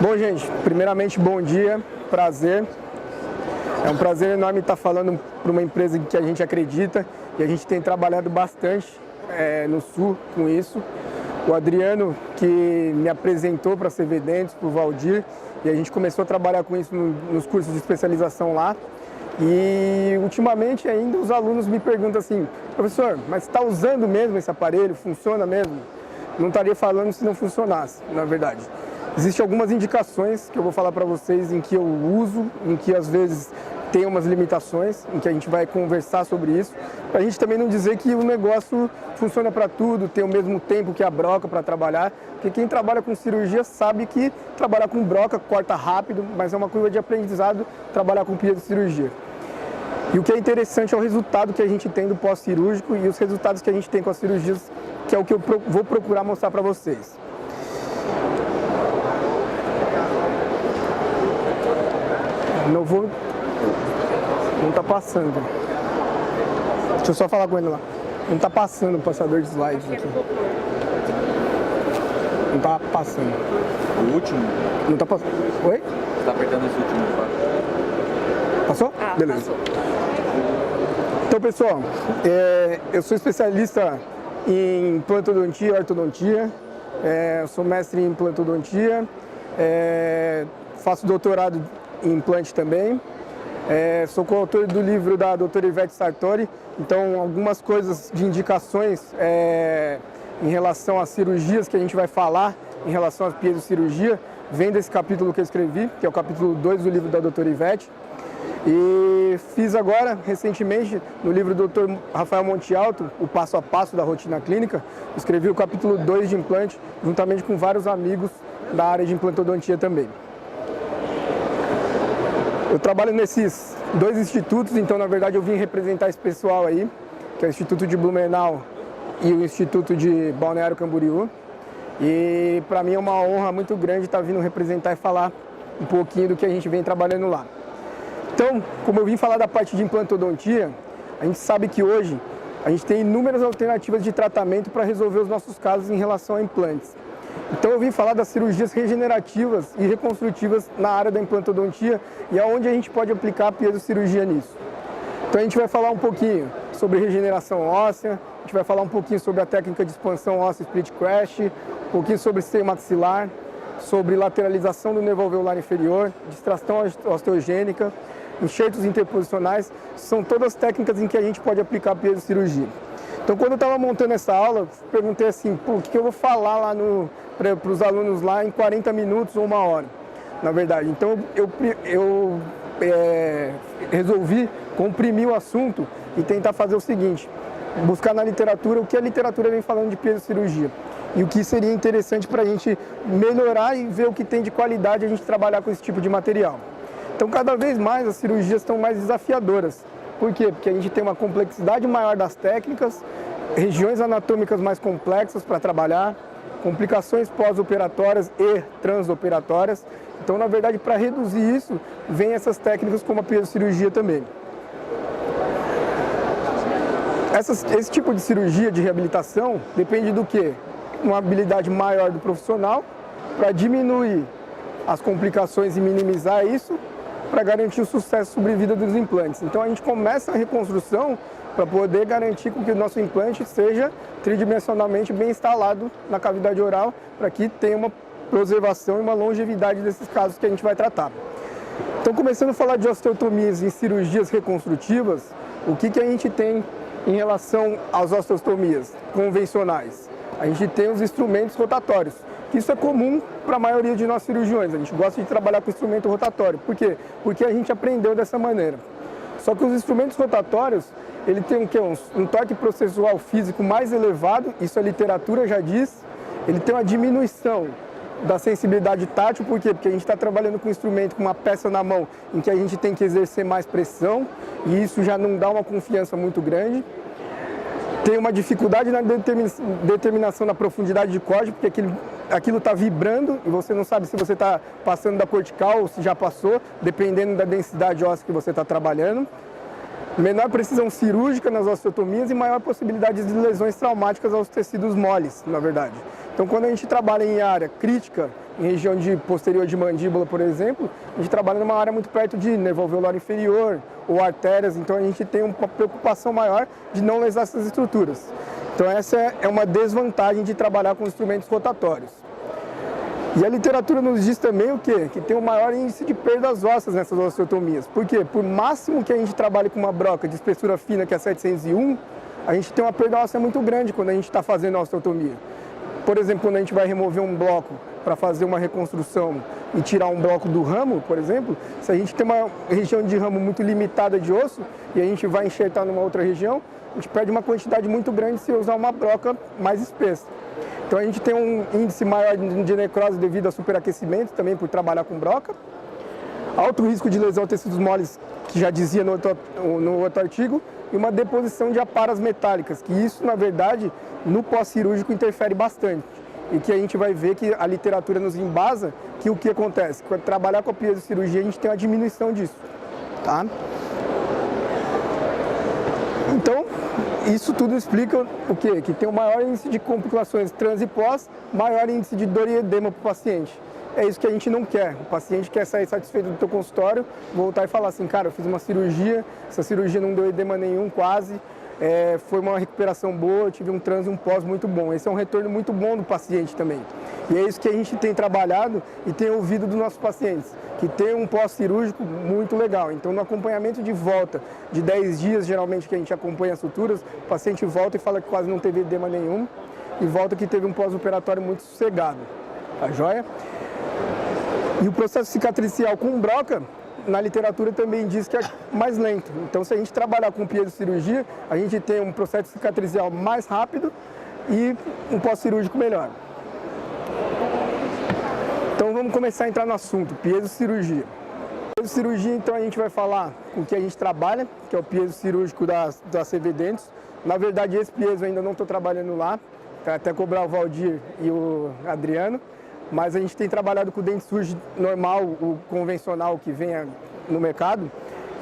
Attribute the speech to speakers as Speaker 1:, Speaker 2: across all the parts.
Speaker 1: Bom, gente, primeiramente, bom dia, prazer. É um prazer enorme estar falando para uma empresa que a gente acredita e a gente tem trabalhado bastante no Sul com isso. O Adriano, que me apresentou para a CV Dentes, para o Valdir, e a gente começou a trabalhar com isso nos cursos de especialização lá. E ultimamente ainda os alunos me perguntam assim: professor, mas está usando mesmo esse aparelho? Funciona mesmo? Não estaria falando se não funcionasse, na verdade. Existem algumas indicações que eu vou falar para vocês em que eu uso, em que às vezes tem umas limitações, em que a gente vai conversar sobre isso, para a gente também não dizer que o negócio funciona para tudo, tem o mesmo tempo que a broca para trabalhar, porque quem trabalha com cirurgia sabe que trabalhar com broca corta rápido, mas é uma curva de aprendizado trabalhar com pia de cirurgia. E o que é interessante é o resultado que a gente tem do pós-cirúrgico e os resultados que a gente tem com as cirurgias, que é o que eu vou procurar mostrar para vocês. Não tá passando. Deixa eu só falar com ele lá. Não tá passando o passador de slides aqui. Não tá passando.
Speaker 2: O último?
Speaker 1: Não tá passando. Oi?
Speaker 2: Você tá apertando esse último.
Speaker 1: Passou? Beleza.
Speaker 3: Passou.
Speaker 1: Então, pessoal, eu sou especialista em implantodontia e ortodontia. Eu sou mestre em implantodontia. Faço doutorado em implante também. Sou coautor do livro da doutora Ivete Sartori, então algumas coisas de indicações em relação às cirurgias que a gente vai falar, em relação às pias de cirurgia, vem desse capítulo que eu escrevi, que é o capítulo 2 do livro da doutora Ivete. E fiz agora, recentemente, no livro do Dr. Rafael Monte Alto, o passo a passo da rotina clínica, escrevi o capítulo 2 de implante, juntamente com vários amigos da área de implantodontia também. Eu trabalho nesses dois institutos, então na verdade eu vim representar esse pessoal aí, que é o Instituto de Blumenau e o Instituto de Balneário Camboriú. E para mim é uma honra muito grande estar vindo representar e falar um pouquinho do que a gente vem trabalhando lá. Então, como eu vim falar da parte de implantodontia, a gente sabe que hoje a gente tem inúmeras alternativas de tratamento para resolver os nossos casos em relação a implantes. Então eu vim falar das cirurgias regenerativas e reconstrutivas na área da implantodontia e aonde a gente pode aplicar a piezocirurgia nisso. Então a gente vai falar um pouquinho sobre regeneração óssea, a gente vai falar um pouquinho sobre a técnica de expansão óssea split crash, um pouquinho sobre seio maxilar, sobre lateralização do nervo alveolar inferior, distração osteogênica, enxertos interposicionais, são todas técnicas em que a gente pode aplicar a piezocirurgia. Então, quando eu estava montando essa aula, eu perguntei assim, o que eu vou falar lá para os alunos lá em 40 minutos ou uma hora, na verdade. Então, eu resolvi comprimir o assunto e tentar fazer o seguinte, buscar na literatura o que a literatura vem falando de piezocirurgia e o que seria interessante para a gente melhorar e ver o que tem de qualidade a gente trabalhar com esse tipo de material. Então, cada vez mais as cirurgias estão mais desafiadoras. Por quê? Porque a gente tem uma complexidade maior das técnicas, regiões anatômicas mais complexas para trabalhar, complicações pós-operatórias e transoperatórias. Então, na verdade, para reduzir isso, vem essas técnicas como a piezocirurgia também. Esse tipo de cirurgia de reabilitação depende do quê? Uma habilidade maior do profissional para diminuir as complicações e minimizar isso, para garantir o sucesso e sobrevida dos implantes. Então a gente começa a reconstrução para poder garantir que o nosso implante seja tridimensionalmente bem instalado na cavidade oral, para que tenha uma preservação e uma longevidade desses casos que a gente vai tratar. Então, começando a falar de osteotomias em cirurgias reconstrutivas, o que a gente tem em relação às osteotomias convencionais? A gente tem os instrumentos rotatórios. Isso é comum para a maioria de nós cirurgiões, a gente gosta de trabalhar com instrumento rotatório. Por quê? Porque a gente aprendeu dessa maneira. Só que os instrumentos rotatórios, ele tem um torque processual físico mais elevado, isso a literatura já diz, ele tem uma diminuição da sensibilidade tátil, por quê? Porque a gente está trabalhando com um instrumento, com uma peça na mão, em que a gente tem que exercer mais pressão, e isso já não dá uma confiança muito grande. Tem uma dificuldade na determinação da profundidade de corte, porque aquilo está vibrando e você não sabe se você está passando da cortical ou se já passou, dependendo da densidade óssea que você está trabalhando. Menor precisão cirúrgica nas osteotomias e maior possibilidade de lesões traumáticas aos tecidos moles, na verdade. Então, quando a gente trabalha em área crítica, em região de posterior de mandíbula, por exemplo, a gente trabalha numa área muito perto de nervo alveolar inferior ou artérias, então a gente tem uma preocupação maior de não lesar essas estruturas. Então, essa é uma desvantagem de trabalhar com instrumentos rotatórios. E a literatura nos diz também o quê? Que tem o maior índice de perdas ósseas nessas osteotomias. Por quê? Por máximo que a gente trabalhe com uma broca de espessura fina, que é 701, a gente tem uma perda óssea muito grande quando a gente está fazendo a osteotomia. Por exemplo, quando a gente vai remover um bloco para fazer uma reconstrução e tirar um bloco do ramo, por exemplo, se a gente tem uma região de ramo muito limitada de osso e a gente vai enxertar numa outra região, a gente perde uma quantidade muito grande se usar uma broca mais espessa. Então a gente tem um índice maior de necrose devido ao superaquecimento, também por trabalhar com broca. Alto risco de lesão a tecidos moles, que já dizia no outro artigo, e uma deposição de aparas metálicas, que isso, na verdade, no pós-cirúrgico interfere bastante. E que a gente vai ver que a literatura nos embasa que o que acontece? Quando trabalhar com a piezocirurgia, a gente tem uma diminuição disso. Tá? Então, isso tudo explica o quê? Que tem o maior índice de complicações trans e pós, maior índice de dor e edema para o paciente. É isso que a gente não quer. O paciente quer sair satisfeito do teu consultório, voltar e falar assim, cara, eu fiz uma cirurgia, essa cirurgia não deu edema nenhum, quase, foi uma recuperação boa, eu tive um trans e um pós muito bom. Esse é um retorno muito bom do paciente também. E é isso que a gente tem trabalhado e tem ouvido dos nossos pacientes, que tem um pós-cirúrgico muito legal. Então, no acompanhamento de volta de 10 dias, geralmente, que a gente acompanha as suturas, o paciente volta e fala que quase não teve edema nenhum e volta que teve um pós-operatório muito sossegado. Tá joia? E o processo cicatricial com broca, na literatura também diz que é mais lento. Então, se a gente trabalhar com piezocirurgia, a gente tem um processo cicatricial mais rápido e um pós-cirúrgico melhor. Então, vamos começar a entrar no assunto, piezocirurgia. Piezocirurgia, então, a gente vai falar com o que a gente trabalha, que é o piezocirúrgico da CV Dentos. Na verdade, esse piezo eu ainda não estou trabalhando lá, para até cobrar o Valdir e o Adriano. Mas a gente tem trabalhado com o dente surge normal, o convencional que vem no mercado,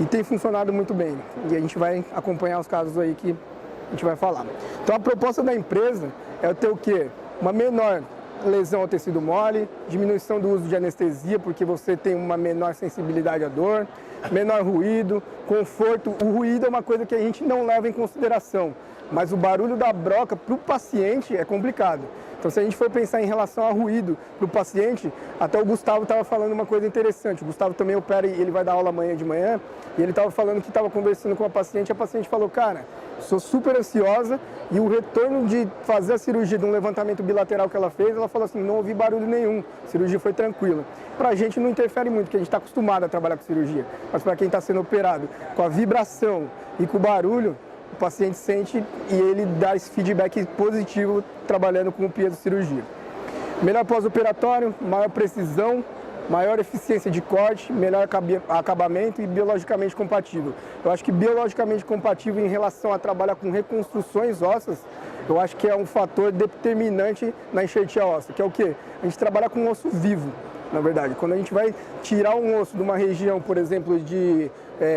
Speaker 1: e tem funcionado muito bem. E a gente vai acompanhar os casos aí que a gente vai falar. Então a proposta da empresa é ter o quê? Uma menor lesão ao tecido mole, diminuição do uso de anestesia, porque você tem uma menor sensibilidade à dor, menor ruído, conforto. O ruído é uma coisa que a gente não leva em consideração, mas o barulho da broca para o paciente é complicado. Então, se a gente for pensar em relação a ruído para o paciente, até o Gustavo estava falando uma coisa interessante. O Gustavo também opera e ele vai dar aula amanhã de manhã, e ele estava falando que estava conversando com a paciente, e a paciente falou, cara, sou super ansiosa, e o retorno de fazer a cirurgia de um levantamento bilateral que ela fez, ela falou assim, não ouvi barulho nenhum, a cirurgia foi tranquila. Para a gente não interfere muito, porque a gente está acostumado a trabalhar com cirurgia, mas para quem está sendo operado, com a vibração e com o barulho, o paciente sente e ele dá esse feedback positivo trabalhando com o piezocirurgia. Melhor pós-operatório, maior precisão, maior eficiência de corte, melhor acabamento e biologicamente compatível. Eu acho que biologicamente compatível em relação a trabalhar com reconstruções ósseas, eu acho que é um fator determinante na enxertia óssea, que é o quê? A gente trabalha com um osso vivo, na verdade. Quando a gente vai tirar um osso de uma região, por exemplo, de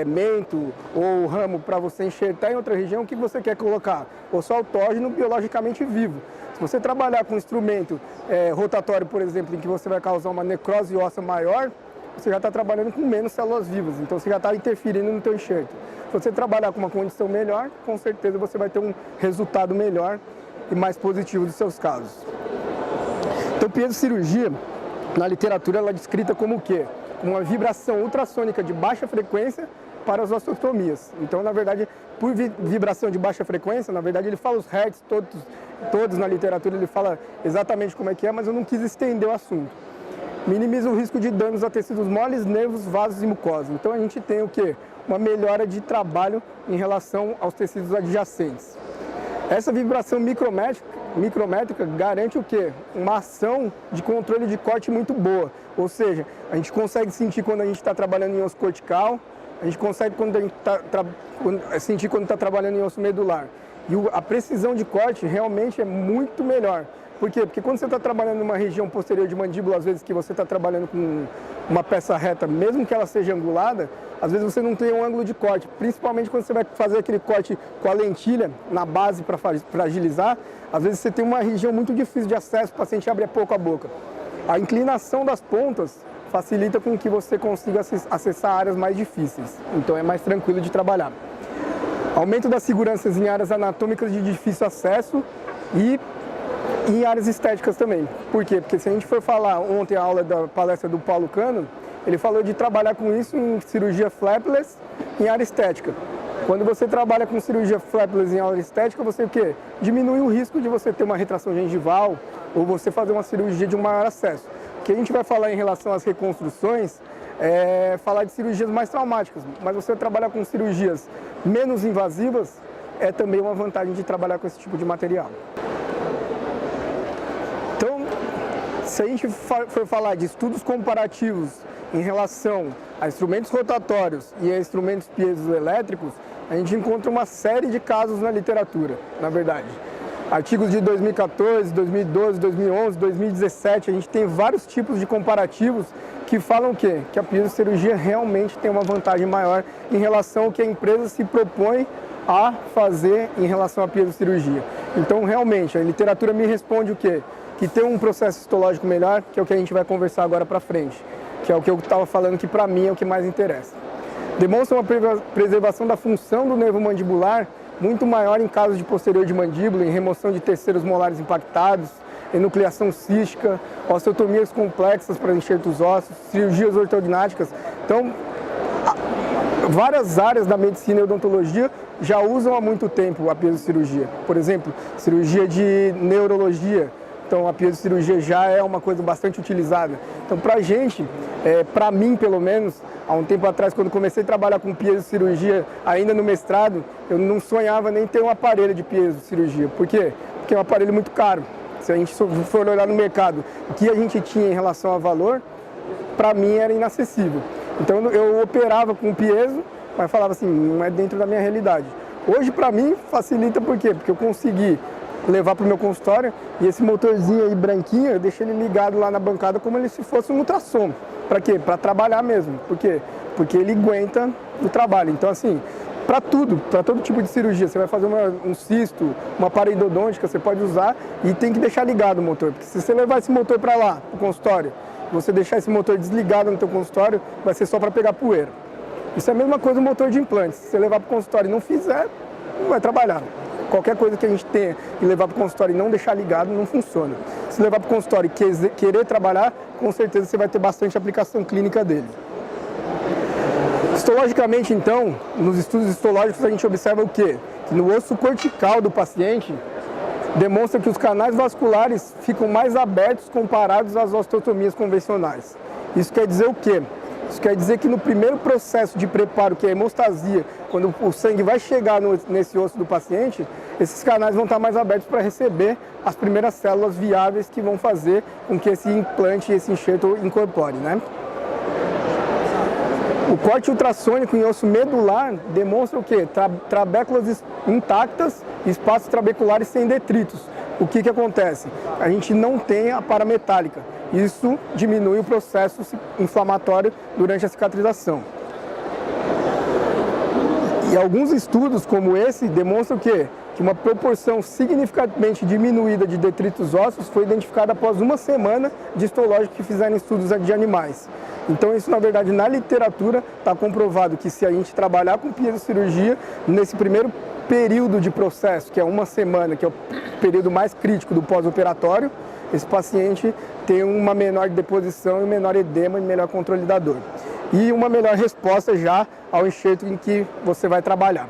Speaker 1: mento ou ramo para você enxertar em outra região, o que você quer colocar? Osso autógeno biologicamente vivo. Se você trabalhar com um instrumento rotatório, por exemplo, em que você vai causar uma necrose óssea maior, você já está trabalhando com menos células vivas, então você já está interferindo no teu enxerto. Se você trabalhar com uma condição melhor, com certeza você vai ter um resultado melhor e mais positivo dos seus casos. Então, piezocirurgia, na literatura, ela é descrita como o quê? Uma vibração ultrassônica de baixa frequência para as osteotomias. Então, na verdade, por vibração de baixa frequência, na verdade, ele fala os hertz, todos na literatura, ele fala exatamente como é que é, mas eu não quis estender o assunto. Minimiza o risco de danos a tecidos moles, nervos, vasos e mucosa. Então, a gente tem o quê? Uma melhora de trabalho em relação aos tecidos adjacentes. Essa vibração micrométrica garante o quê? Uma ação de controle de corte muito boa. Ou seja, a gente consegue sentir quando a gente está trabalhando em osso cortical, a gente consegue sentir quando está trabalhando em osso medular. E a precisão de corte realmente é muito melhor, Por quê? Porque quando você está trabalhando numa região posterior de mandíbula, às vezes que você está trabalhando com uma peça reta, mesmo que ela seja angulada, às vezes você não tem um ângulo de corte, principalmente quando você vai fazer aquele corte com a lentilha na base para fragilizar, às vezes você tem uma região muito difícil de acesso, o paciente abre pouco a boca. A inclinação das pontas facilita com que você consiga acessar áreas mais difíceis, então é mais tranquilo de trabalhar. Aumento das seguranças em áreas anatômicas de difícil acesso e em áreas estéticas também. Por quê? Porque se a gente for falar ontem a aula da palestra do Paulo Cano, ele falou de trabalhar com isso em cirurgia flapless em área estética. Quando você trabalha com cirurgia flapless em área estética, você o quê? Diminui o risco de você ter uma retração gengival ou você fazer uma cirurgia de um maior acesso. O que a gente vai falar em relação às reconstruções é falar de cirurgias mais traumáticas, mas você trabalhar com cirurgias menos invasivas é também uma vantagem de trabalhar com esse tipo de material. Então, se a gente for falar de estudos comparativos em relação a instrumentos rotatórios e a instrumentos piezoelétricos, a gente encontra uma série de casos na literatura, na verdade. Artigos de 2014, 2012, 2011, 2017, a gente tem vários tipos de comparativos que falam o quê? Que a piezocirurgia realmente tem uma vantagem maior em relação ao que a empresa se propõe a fazer em relação à piezocirurgia. Então, realmente, a literatura me responde o quê? Que tem um processo histológico melhor, que é o que a gente vai conversar agora para frente, que é o que eu estava falando que para mim é o que mais interessa. Demonstra uma preservação da função do nervo mandibular muito maior em casos de posterior de mandíbula, em remoção de terceiros molares impactados, enucleação cística, osteotomias complexas para enxertos ósseos, cirurgias ortognáticas. Então, várias áreas da medicina e odontologia já usam há muito tempo a piezocirurgia. Por exemplo, cirurgia de neurologia. Então, a piezocirurgia já é uma coisa bastante utilizada. Então, para a gente, para mim pelo menos, há um tempo atrás, quando comecei a trabalhar com piezocirurgia, ainda no mestrado, eu não sonhava nem ter um aparelho de piezocirurgia. Por quê? Porque é um aparelho muito caro. Se a gente for olhar no mercado, o que a gente tinha em relação a valor, para mim era inacessível. Então, eu operava com piezo, mas falava assim, não é dentro da minha realidade. Hoje, para mim, facilita por quê? Porque eu consegui levar para o meu consultório e esse motorzinho aí branquinho, eu deixo ele ligado lá na bancada como se fosse um ultrassom. Para quê? Para trabalhar mesmo. Por quê? Porque ele aguenta o trabalho. Então, assim, para tudo, para todo tipo de cirurgia, você vai fazer um cisto, uma pareidodôntica, você pode usar e tem que deixar ligado o motor. Porque se você levar esse motor para lá, para o consultório, você deixar esse motor desligado no teu consultório, vai ser só para pegar poeira. Isso é a mesma coisa no motor de implantes. Se você levar para o consultório e não fizer, não vai trabalhar. Qualquer coisa que a gente tenha e levar para o consultório e não deixar ligado, não funciona. Se levar para o consultório e querer trabalhar, com certeza você vai ter bastante aplicação clínica dele. Histologicamente, então, nos estudos histológicos a gente observa o quê? Que no osso cortical do paciente, demonstra que os canais vasculares ficam mais abertos comparados às osteotomias convencionais. Isso quer dizer o quê? Isso quer dizer que no primeiro processo de preparo, que é a hemostasia, quando o sangue vai chegar nesse osso do paciente, esses canais vão estar mais abertos para receber as primeiras células viáveis que vão fazer com que esse implante, esse enxerto incorpore, né? O corte ultrassônico em osso medular demonstra o quê? Trabéculas intactas e espaços trabeculares sem detritos. O que acontece? A gente não tem a parametálica. Isso diminui o processo inflamatório durante a cicatrização. E alguns estudos como esse demonstram o quê? Que uma proporção significativamente diminuída de detritos ósseos foi identificada após uma semana de histológico que fizeram estudos de animais. Então isso, na verdade, na literatura está comprovado que se a gente trabalhar com piezocirurgia, nesse primeiro período de processo, que é uma semana, que é o período mais crítico do pós-operatório, esse paciente tem uma menor deposição e um menor edema e melhor controle da dor. E uma melhor resposta já ao enxerto em que você vai trabalhar.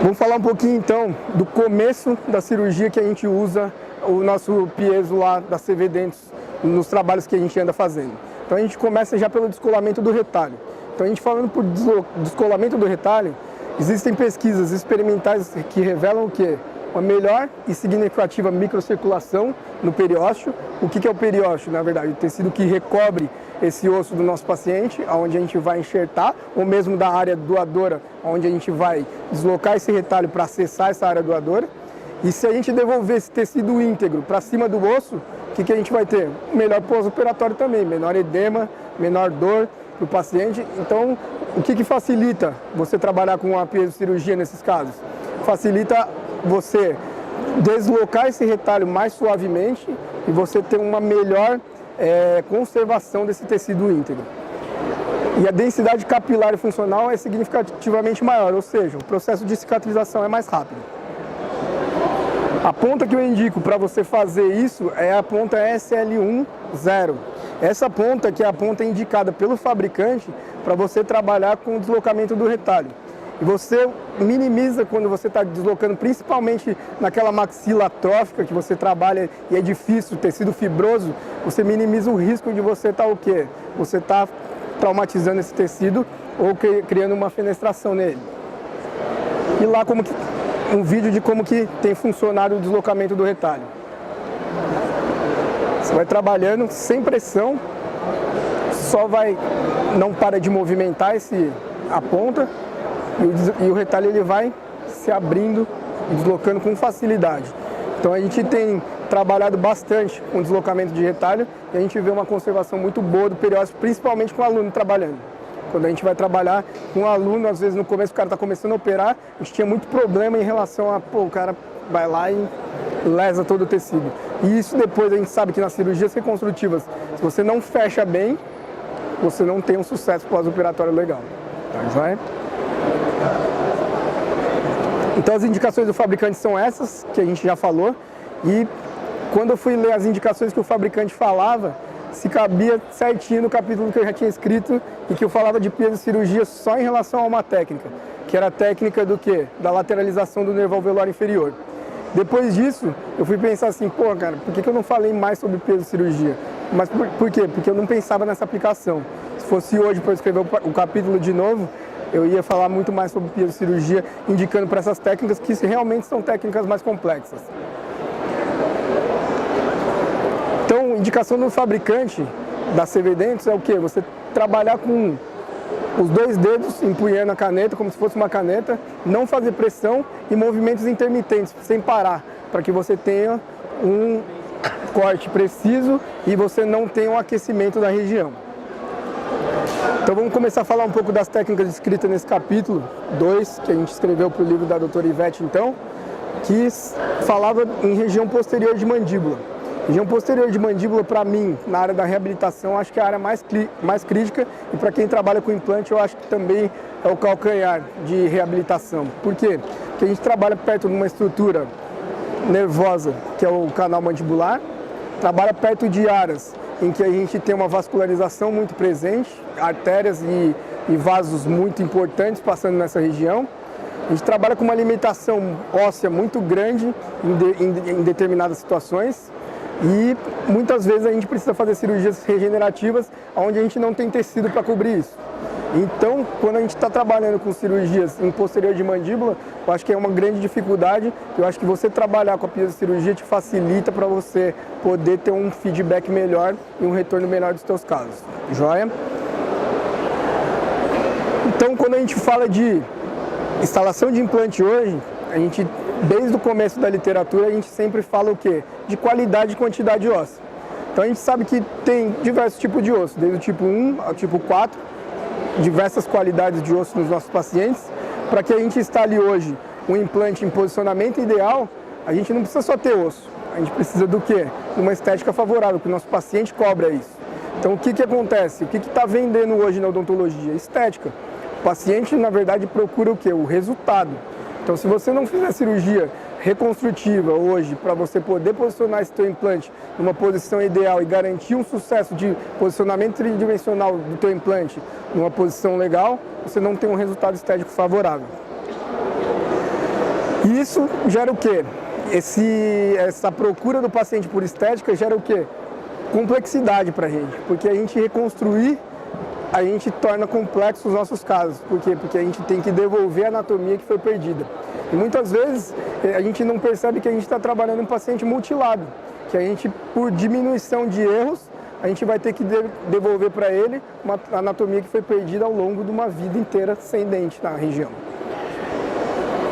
Speaker 1: Vamos falar um pouquinho então do começo da cirurgia que a gente usa o nosso piezo lá da CV Dentos nos trabalhos que a gente anda fazendo. Então a gente começa já pelo descolamento do retalho. Então a gente falando por descolamento do retalho, existem pesquisas experimentais que revelam o quê? Uma melhor e significativa microcirculação no periósteo. O que é o periósteo, na verdade? O tecido que recobre esse osso do nosso paciente, onde a gente vai enxertar, ou mesmo da área doadora, onde a gente vai deslocar esse retalho para acessar essa área doadora. E se a gente devolver esse tecido íntegro para cima do osso, o que a gente vai ter? Melhor pós-operatório também, menor edema, menor dor para o paciente. Então, o que facilita você trabalhar com a piezocirurgia nesses casos? Facilita você deslocar esse retalho mais suavemente e você ter uma melhor conservação desse tecido íntegro. E a densidade capilar e funcional é significativamente maior, ou seja, o processo de cicatrização é mais rápido. A ponta que eu indico para você fazer isso é a ponta SL10. Essa ponta que é a ponta indicada pelo fabricante para você trabalhar com o deslocamento do retalho. E você minimiza quando você está deslocando, principalmente naquela maxila atrófica que você trabalha e é difícil, tecido fibroso, você minimiza o risco de você estar o quê? Você está traumatizando esse tecido ou criando uma fenestração nele. E lá um vídeo de como que tem funcionado o deslocamento do retalho. Você vai trabalhando sem pressão, não para de movimentar a ponta e o retalho ele vai se abrindo e deslocando com facilidade. Então a gente tem trabalhado bastante com deslocamento de retalho e a gente vê uma conservação muito boa do periósteo, principalmente com o aluno trabalhando. Quando a gente vai trabalhar com um aluno, às vezes no começo o cara está começando a operar, a gente tinha muito problema em relação a, o cara vai lá e lesa todo o tecido. E isso depois a gente sabe que nas cirurgias reconstrutivas, se você não fecha bem, você não tem um sucesso pós-operatório legal. Tá joia? Então as indicações do fabricante são essas, que a gente já falou, e quando eu fui ler as indicações que o fabricante falava, se cabia certinho no capítulo que eu já tinha escrito e que eu falava de piezocirurgia só em relação a uma técnica, que era a técnica do quê? Da lateralização do nervo alveolar inferior. Depois disso, eu fui pensar assim, pô, cara, por que eu não falei mais sobre piezocirurgia? Mas por quê? Porque eu não pensava nessa aplicação. Se fosse hoje para eu escrever o capítulo de novo, eu ia falar muito mais sobre piezocirurgia, indicando para essas técnicas que realmente são técnicas mais complexas. Então, indicação do fabricante da CV Dentos é o quê? Você trabalhar com os dois dedos empunhando a caneta, como se fosse uma caneta, não fazer pressão e movimentos intermitentes, sem parar, para que você tenha um corte preciso e você não tenha um aquecimento da região. Então vamos começar a falar um pouco das técnicas descritas nesse capítulo 2, que a gente escreveu para o livro da doutora Ivete, então, que falava em região posterior de mandíbula. Região posterior de mandíbula, para mim, na área da reabilitação, acho que é a área mais crítica, e para quem trabalha com implante, eu acho que também é o calcanhar de reabilitação. Por quê? Porque a gente trabalha perto de uma estrutura nervosa, que é o canal mandibular, trabalha perto de áreas em que a gente tem uma vascularização muito presente, artérias e vasos muito importantes passando nessa região. A gente trabalha com uma limitação óssea muito grande em determinadas situações e muitas vezes a gente precisa fazer cirurgias regenerativas onde a gente não tem tecido para cobrir isso. Então, quando a gente está trabalhando com cirurgias em posterior de mandíbula, eu acho que é uma grande dificuldade. Eu acho que você trabalhar com a piezocirurgia te facilita para você poder ter um feedback melhor e um retorno melhor dos seus casos. Joia? Então, quando a gente fala de instalação de implante hoje, a gente, desde o começo da literatura, a gente sempre fala o quê? De qualidade e quantidade óssea. Então, a gente sabe que tem diversos tipos de osso, desde o tipo 1 ao tipo 4, diversas qualidades de osso nos nossos pacientes. Para que a gente instale hoje um implante em posicionamento ideal, a gente não precisa só ter osso, a gente precisa do quê? Uma estética favorável, que o nosso paciente cobra isso. Então o que acontece? O que está vendendo hoje na odontologia? Estética. O paciente, na verdade, procura o quê? O resultado. Então se você não fizer cirurgia reconstrutiva hoje para você poder posicionar esse teu implante numa posição ideal e garantir um sucesso de posicionamento tridimensional do teu implante numa posição legal, você não tem um resultado estético favorável. E isso gera o quê? Essa procura do paciente por estética gera o quê? Complexidade para a gente, porque a gente reconstruir, a gente torna complexo os nossos casos. Por quê? Porque a gente tem que devolver a anatomia que foi perdida. E muitas vezes a gente não percebe que a gente está trabalhando um paciente mutilado, que a gente, por diminuição de erros, a gente vai ter que devolver para ele uma anatomia que foi perdida ao longo de uma vida inteira sem dente na região.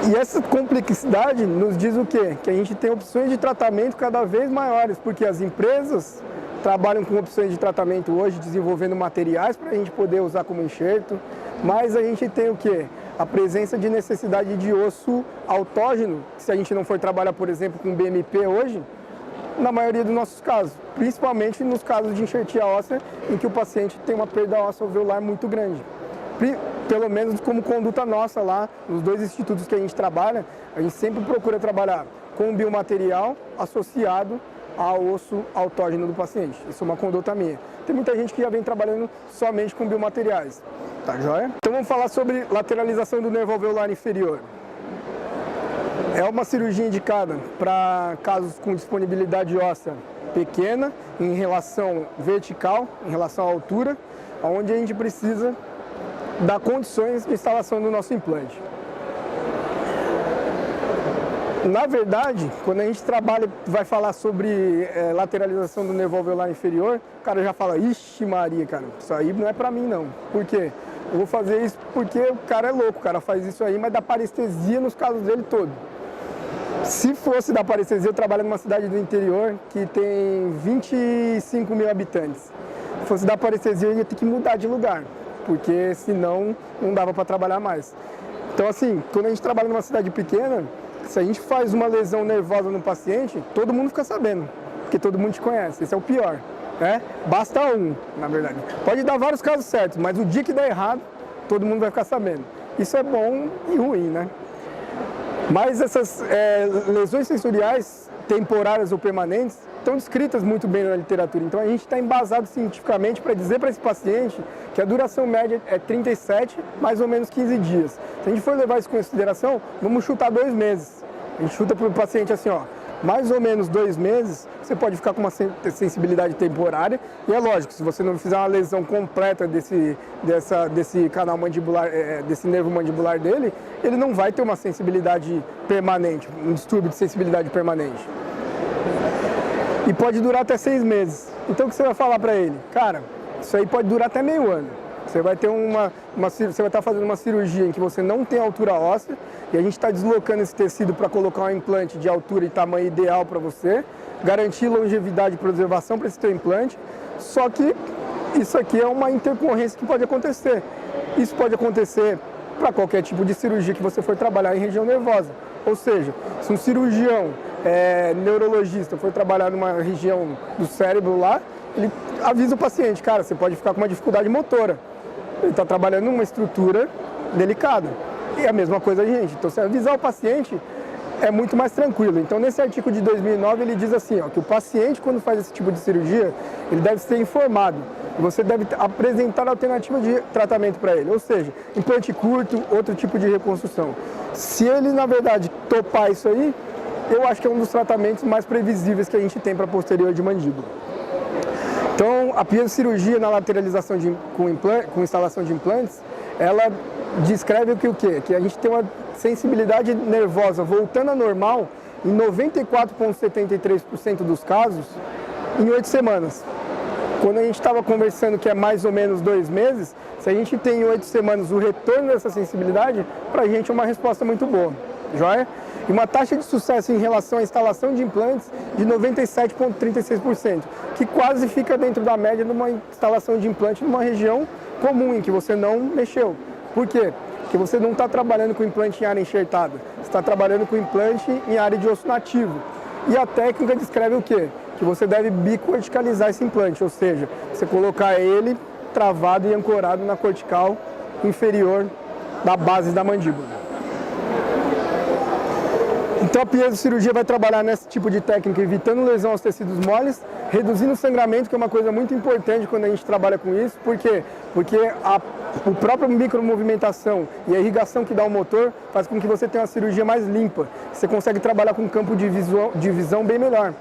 Speaker 1: E essa complexidade nos diz o quê? Que a gente tem opções de tratamento cada vez maiores, porque as empresas trabalham com opções de tratamento hoje, desenvolvendo materiais para a gente poder usar como enxerto, mas a gente tem o quê? A presença de necessidade de osso autógeno, que se a gente não for trabalhar, por exemplo, com BMP hoje, na maioria dos nossos casos, principalmente nos casos de enxertia óssea, em que o paciente tem uma perda óssea alveolar muito grande. Pelo menos como conduta nossa lá, nos 2 institutos que a gente trabalha, a gente sempre procura trabalhar com biomaterial associado ao osso autógeno do paciente. Isso é uma conduta minha. Tem muita gente que já vem trabalhando somente com biomateriais. Tá joia? Então vamos falar sobre lateralização do nervo alveolar inferior. É uma cirurgia indicada para casos com disponibilidade óssea pequena, em relação vertical, em relação à altura, onde a gente precisa dar condições de instalação do nosso implante. Na verdade, quando a gente trabalha, vai falar sobre lateralização do nervo alveolar inferior, o cara já fala, ixi Maria, cara, isso aí não é pra mim não. Por quê? Eu vou fazer isso porque o cara é louco, o cara faz isso aí, mas dá parestesia nos casos dele todo. Se fosse da parestesia, eu trabalho numa cidade do interior que tem 25 mil habitantes. Se fosse da parestesia, eu ia ter que mudar de lugar, porque senão não dava para trabalhar mais. Então assim, quando a gente trabalha numa cidade pequena, se a gente faz uma lesão nervosa no paciente, todo mundo fica sabendo, porque todo mundo te conhece, esse é o pior, né? Basta um, na verdade. Pode dar vários casos certos, mas o dia que der errado, todo mundo vai ficar sabendo. Isso é bom e ruim, né? Mas essas lesões sensoriais, temporárias ou permanentes, estão descritas muito bem na literatura. Então a gente está embasado cientificamente para dizer para esse paciente que a duração média é 37, mais ou menos 15 dias. Se a gente for levar isso em consideração, vamos chutar 2 meses. A gente chuta para o paciente assim, ó, mais ou menos 2 meses, você pode ficar com uma sensibilidade temporária. E é lógico, se você não fizer uma lesão completa desse canal mandibular, desse nervo mandibular dele, ele não vai ter uma sensibilidade permanente, um distúrbio de sensibilidade permanente. E pode durar até 6 meses. Então o que você vai falar para ele? Cara, isso aí pode durar até meio ano. Você vai ter você vai estar fazendo uma cirurgia em que você não tem altura óssea e a gente está deslocando esse tecido para colocar um implante de altura e tamanho ideal para você, garantir longevidade e preservação para esse teu implante. Só que isso aqui é uma intercorrência que pode acontecer. Isso pode acontecer para qualquer tipo de cirurgia que você for trabalhar em região nervosa. Ou seja, se um cirurgião neurologista for trabalhar numa região do cérebro lá, ele avisa o paciente, cara, você pode ficar com uma dificuldade motora. Ele está trabalhando numa estrutura delicada. E a mesma coisa a gente. Então, se avisar o paciente, é muito mais tranquilo. Então, nesse artigo de 2009, ele diz assim, ó, que o paciente, quando faz esse tipo de cirurgia, ele deve ser informado. E você deve apresentar alternativa de tratamento para ele. Ou seja, implante curto, outro tipo de reconstrução. Se ele, na verdade, topar isso aí, eu acho que é um dos tratamentos mais previsíveis que a gente tem para posterior de mandíbula. Então, a piezocirurgia na lateralização com instalação de implantes, ela descreve o quê? Que a gente tem uma sensibilidade nervosa voltando à normal em 94,73% dos casos em 8 semanas. Quando a gente estava conversando que é mais ou menos 2 meses, se a gente tem em 8 semanas o retorno dessa sensibilidade, para a gente é uma resposta muito boa, joia? E uma taxa de sucesso em relação à instalação de implantes de 97,36%, que quase fica dentro da média de uma instalação de implante numa região comum, em que você não mexeu. Por quê? Porque você não está trabalhando com implante em área enxertada, você está trabalhando com implante em área de osso nativo. E a técnica descreve o quê? Que você deve bicorticalizar esse implante, ou seja, você colocar ele travado e ancorado na cortical inferior da base da mandíbula. Então a piezocirurgia vai trabalhar nesse tipo de técnica, evitando lesão aos tecidos moles, reduzindo o sangramento, que é uma coisa muito importante quando a gente trabalha com isso. Por quê? Porque a própria micromovimentação e a irrigação que dá ao motor faz com que você tenha uma cirurgia mais limpa. Você consegue trabalhar com um campo de visão bem melhor.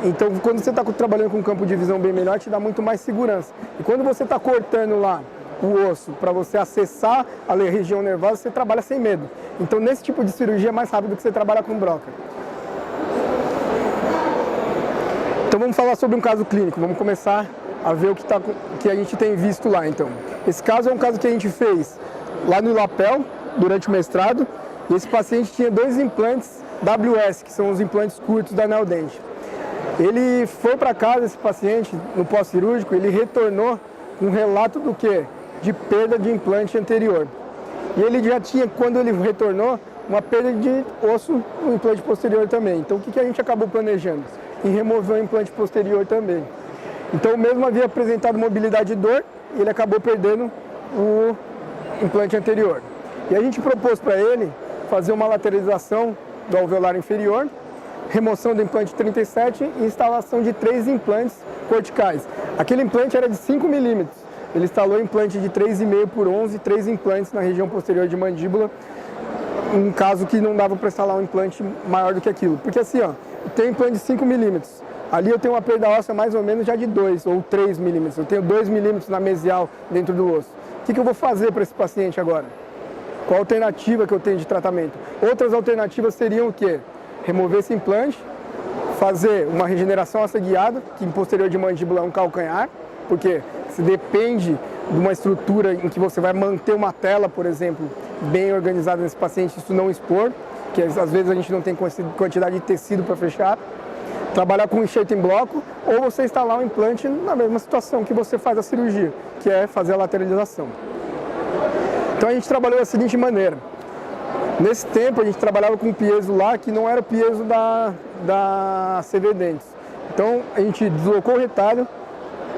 Speaker 1: Então, quando você está trabalhando com um campo de visão bem melhor, te dá muito mais segurança. E quando você está cortando lá o osso para você acessar a região nervosa, você trabalha sem medo. Então, nesse tipo de cirurgia é mais rápido que você trabalha com broca. Então, vamos falar sobre um caso clínico. Vamos começar a ver o que a gente tem visto lá, então. Esse caso é um caso que a gente fez lá no ILAPEL, durante o mestrado, E esse paciente tinha 2 implantes WS, que são os implantes curtos da Neodent. Ele foi para casa, esse paciente, no pós-cirúrgico, ele retornou com um relato do quê? De perda de implante anterior. E ele já tinha, quando ele retornou, uma perda de osso no implante posterior também. Então, o que a gente acabou planejando? Em remover o implante posterior também. Então, o mesmo havia apresentado mobilidade e dor, e ele acabou perdendo o implante anterior. E a gente propôs para ele fazer uma lateralização do alveolar inferior, remoção do implante 37 e instalação de 3 implantes corticais. Aquele implante era de 5 milímetros. Ele instalou implante de 3,5 por 11, 3 implantes na região posterior de mandíbula, um caso que não dava para instalar um implante maior do que aquilo. Porque assim, ó, tem um implante de 5 milímetros. Ali eu tenho uma perda óssea mais ou menos já de 2 ou 3 milímetros. Eu tenho 2 milímetros na mesial dentro do osso. O que eu vou fazer para esse paciente agora? Qual a alternativa que eu tenho de tratamento? Outras alternativas seriam o quê? Remover esse implante, fazer uma regeneração óssea guiada, que em posterior de mandíbula é um calcanhar, porque se depende de uma estrutura em que você vai manter uma tela, por exemplo, bem organizada nesse paciente, isso não expor, que às vezes a gente não tem quantidade de tecido para fechar. Trabalhar com enxerto em bloco, ou você instalar um implante na mesma situação que você faz a cirurgia, que é fazer a lateralização. Então a gente trabalhou da seguinte maneira. Nesse tempo a gente trabalhava com um piezo lá que não era o piezo da CV Dentes. Então a gente deslocou o retalho,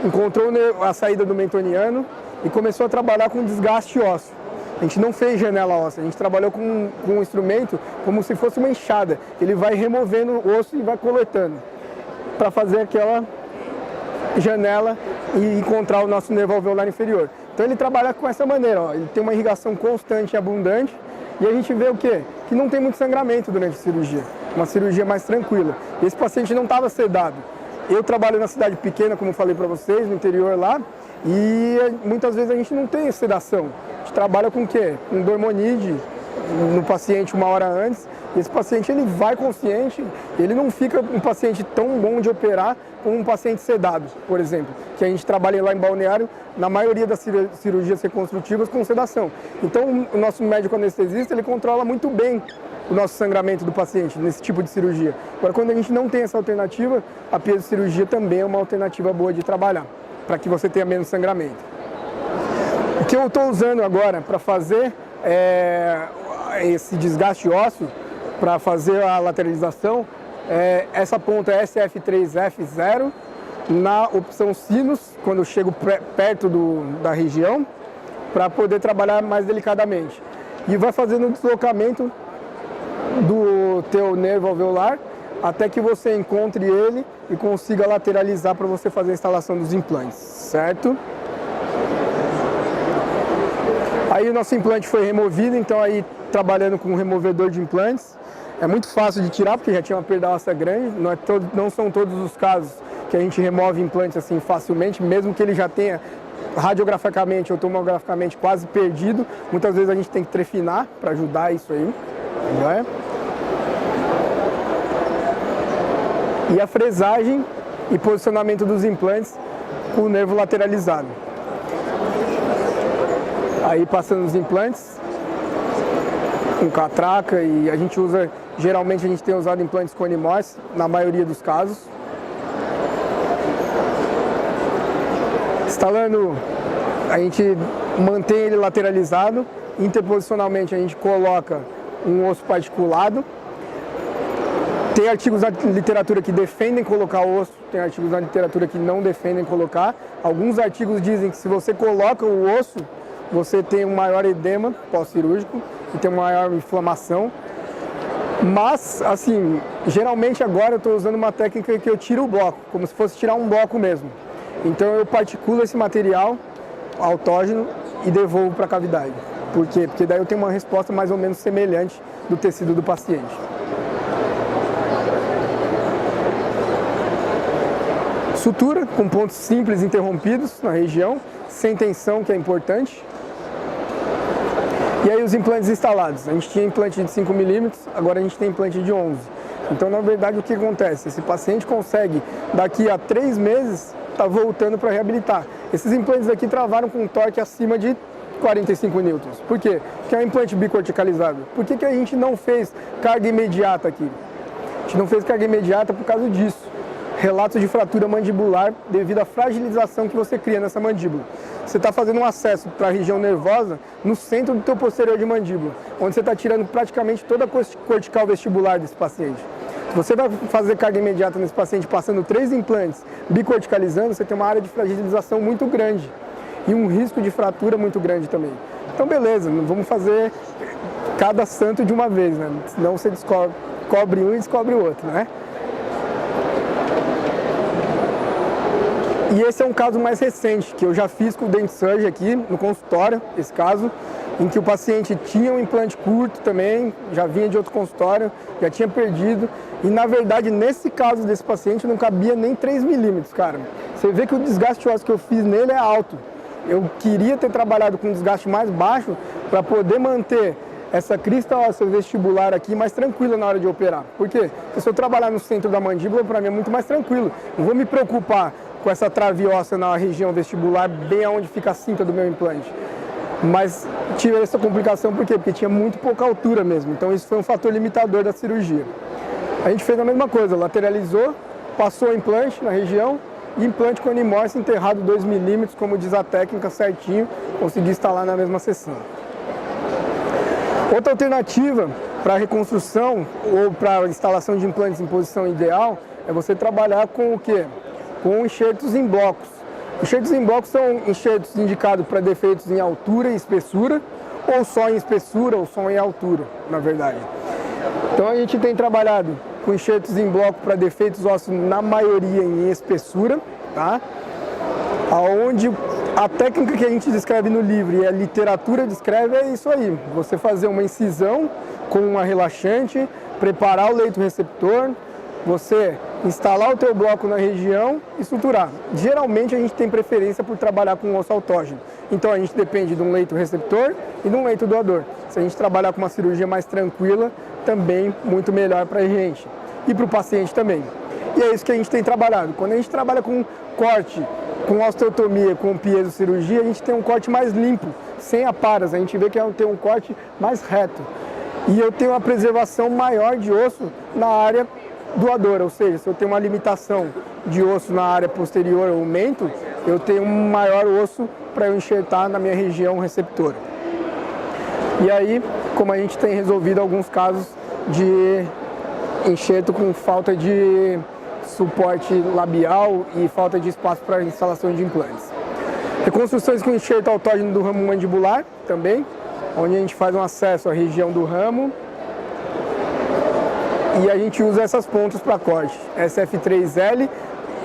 Speaker 1: encontrou a saída do mentoniano e começou a trabalhar com desgaste ósseo. A gente não fez janela óssea, a gente trabalhou com um instrumento como se fosse uma enxada. Ele vai removendo o osso e vai coletando para fazer aquela janela e encontrar o nosso nervo alveolar inferior. Então ele trabalha com essa maneira, ó. Ele tem uma irrigação constante e abundante e a gente vê o quê? Que não tem muito sangramento durante a cirurgia, uma cirurgia mais tranquila. Esse paciente não estava sedado. Eu trabalho na cidade pequena, como falei para vocês, no interior lá, e muitas vezes a gente não tem sedação. A gente trabalha com o quê? Com dormonide no paciente 1 hora antes. E esse paciente ele vai consciente, ele não fica um paciente tão bom de operar como um paciente sedado, por exemplo, que a gente trabalha lá em Balneário, na maioria das cirurgias reconstrutivas com sedação. Então o nosso médico anestesista ele controla muito bem o nosso sangramento do paciente nesse tipo de cirurgia. Agora, quando a gente não tem essa alternativa, a piezocirurgia também é uma alternativa boa de trabalhar, para que você tenha menos sangramento. O que eu estou usando agora para fazer esse desgaste ósseo, para fazer a lateralização, essa ponta SF3F0 na opção sinus, quando eu chego perto da região, para poder trabalhar mais delicadamente. E vai fazendo o deslocamento do teu nervo alveolar até que você encontre ele e consiga lateralizar para você fazer a instalação dos implantes, certo? Aí o nosso implante foi removido, então aí trabalhando com um removedor de implantes, é muito fácil de tirar porque já tinha uma perda óssea grande, não são todos os casos que a gente remove implantes assim facilmente, mesmo que ele já tenha radiograficamente ou tomograficamente quase perdido, muitas vezes a gente tem que trefinar para ajudar isso aí, não é? E a fresagem e posicionamento dos implantes com o nervo lateralizado. Aí passando os implantes com catraca e a gente usa, geralmente a gente tem usado implantes Conimorse na maioria dos casos. Instalando, a gente mantém ele lateralizado, interposicionalmente a gente coloca um osso particulado. Tem artigos na literatura que defendem colocar osso, tem artigos na literatura que não defendem colocar. Alguns artigos dizem que se você coloca o osso, você tem um maior edema pós-cirúrgico e tem uma maior inflamação. Mas, assim, geralmente agora eu estou usando uma técnica que eu tiro o bloco, como se fosse tirar um bloco mesmo. Então eu particulo esse material autógeno e devolvo para a cavidade. Por quê? Porque daí eu tenho uma resposta mais ou menos semelhante do tecido do paciente. Sutura com pontos simples interrompidos na região, sem tensão, que é importante. E aí os implantes instalados. A gente tinha implante de 5 milímetros, agora a gente tem implante de 11. Então, na verdade, o que acontece? Esse paciente consegue, daqui a 3 meses, estar voltando para reabilitar. Esses implantes aqui travaram com um torque acima de 45 newtons. Por quê? Porque é um implante bicorticalizado. Por que a gente não fez carga imediata aqui? A gente não fez carga imediata por causa disso. Relatos de fratura mandibular devido à fragilização que você cria nessa mandíbula. Você está fazendo um acesso para a região nervosa no centro do teu posterior de mandíbula, onde você está tirando praticamente toda a cortical vestibular desse paciente. Se você vai fazer carga imediata nesse paciente passando 3 implantes bicorticalizando, você tem uma área de fragilização muito grande e um risco de fratura muito grande também. Então beleza, não vamos fazer cada santo de uma vez, né? Senão você cobre um e descobre o outro, né? E esse é um caso mais recente, que eu já fiz com o Dent Surgery aqui no consultório, esse caso, em que o paciente tinha um implante curto também, já vinha de outro consultório, já tinha perdido, e na verdade nesse caso desse paciente não cabia nem 3 milímetros, cara. Você vê que o desgaste ósseo que eu fiz nele é alto. Eu queria ter trabalhado com um desgaste mais baixo para poder manter essa crista óssea vestibular aqui mais tranquila na hora de operar. Por quê? Porque se eu trabalhar no centro da mandíbula, para mim é muito mais tranquilo. Não vou me preocupar com essa trave óssea na região vestibular, bem aonde fica a cinta do meu implante. Mas tive essa complicação por quê? Porque tinha muito pouca altura mesmo. Então isso foi um fator limitador da cirurgia. A gente fez a mesma coisa, lateralizou, passou o implante na região, e implante com animorse enterrado 2 milímetros, como diz a técnica certinho, consegui instalar na mesma sessão. Outra alternativa para reconstrução ou para instalação de implantes em posição ideal é você trabalhar com o quê? Com enxertos em blocos. Enxertos em blocos são enxertos indicados para defeitos em altura e espessura, ou só em espessura ou só em altura, na verdade. Então a gente tem trabalhado com enxertos em bloco para defeitos ósseos, na maioria em espessura, tá? Aonde a técnica que a gente descreve no livro e a literatura descreve é isso aí. Você fazer uma incisão com uma relaxante, preparar o leito receptor, você instalar o teu bloco na região e suturar. Geralmente a gente tem preferência por trabalhar com osso autógeno. Então a gente depende de um leito receptor e de um leito doador. Se a gente trabalhar com uma cirurgia mais tranquila, também muito melhor para a gente e para o paciente também. E é isso que a gente tem trabalhado. Quando a gente trabalha com corte, com osteotomia, com piezocirurgia, a gente tem um corte mais limpo, sem aparas. A gente vê que tem um corte mais reto. E eu tenho uma preservação maior de osso na área doadora, ou seja, se eu tenho uma limitação de osso na área posterior ou mento, eu tenho um maior osso para eu enxertar na minha região receptora. E aí, como a gente tem resolvido alguns casos de enxerto com falta de suporte labial e falta de espaço para instalação de implantes. Reconstruções com enxerto autógeno do ramo mandibular também, onde a gente faz um acesso à região do ramo e a gente usa essas pontas para corte, SF3L.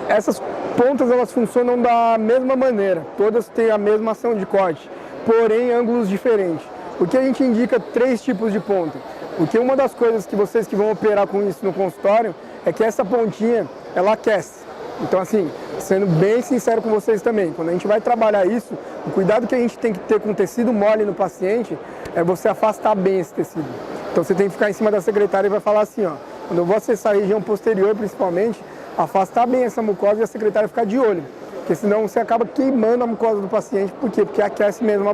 Speaker 1: Essas pontas elas funcionam da mesma maneira, todas têm a mesma ação de corte, porém ângulos diferentes. Por que a gente indica 3 tipos de ponta? Porque uma das coisas que vocês que vão operar com isso no consultório é que essa pontinha, ela aquece. Então assim, sendo bem sincero com vocês também, quando a gente vai trabalhar isso, o cuidado que a gente tem que ter com tecido mole no paciente é você afastar bem esse tecido. Então você tem que ficar em cima da secretária e vai falar assim, ó, quando eu vou acessar a região posterior principalmente, afastar bem essa mucosa e a secretária ficar de olho. Porque senão você acaba queimando a mucosa do paciente. Por quê? Porque aquece mesmo